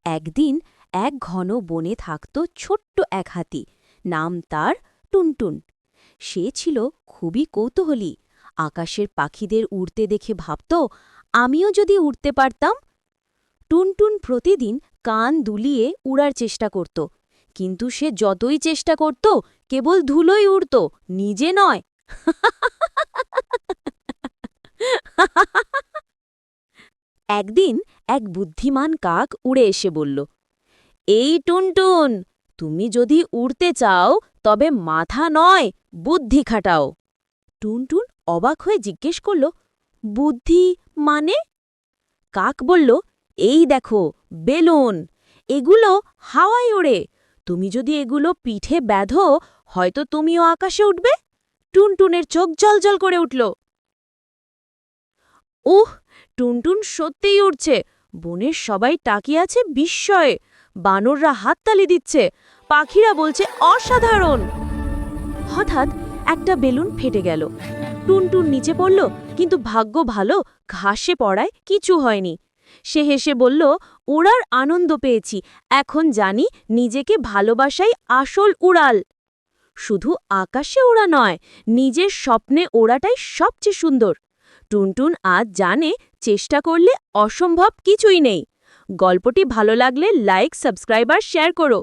একদিন এক ঘন বনে থাকত ছোট্ট এক হাতি, নাম তার টুনটুন। সে ছিল খুবই কৌতূহলী। আকাশের পাখিদের উড়তে দেখে ভাবত, আমিও যদি উড়তে পারতাম। টুনটুন প্রতিদিন কান দুলিয়ে উড়ার চেষ্টা করত, কিন্তু সে যতই চেষ্টা করত কেবল ধুলোই উড়ত, নিজে নয়। একদিন এক বুদ্ধিমান কাক উড়ে এসে বলল, এই টুনটুন, তুমি যদি উড়তে চাও তবে মাথা নয়, বুদ্ধি খাটাও। টুনটুন অবাক হয়ে জিজ্ঞেস করল, বুদ্ধি মানে? কাক বলল, এই দেখো, বেলুন। এগুলো হাওয়ায় ওড়ে। তুমি যদি এগুলো পিঠে বেঁধো, হয়তো তুমিও আকাশে উঠবে। টুনটুনের চোখ জ্বলজ্বল করে উঠল। উহ, টুনটুন সত্যিই উড়ছে। বনের সবাই তাকিয়ে আছে বিস্ময়ে। বানররা হাততালি দিচ্ছে, পাখিরা বলছে অসাধারণ। হঠাৎ একটা বেলুন ফেটে গেল। টুনটুন নিচে পড়ল, কিন্তু ভাগ্য ভালো, ঘাসে পড়ায় কিছু হয়নি। সে হেসে বলল, উড়ার আনন্দ পেয়েছি, এখন জানি নিজেকে ভালোবাসাই আসল উড়াল। শুধু আকাশে ওড়া নয়, নিজের স্বপ্নে ওড়াটাই সবচেয়ে সুন্দর। টুনটুন আজ জানে, চেষ্টা করলে অসম্ভব কিছুই নেই। গল্পটি ভালো লাগলে লাইক, সাবস্ক্রাইব আর শেয়ার করো।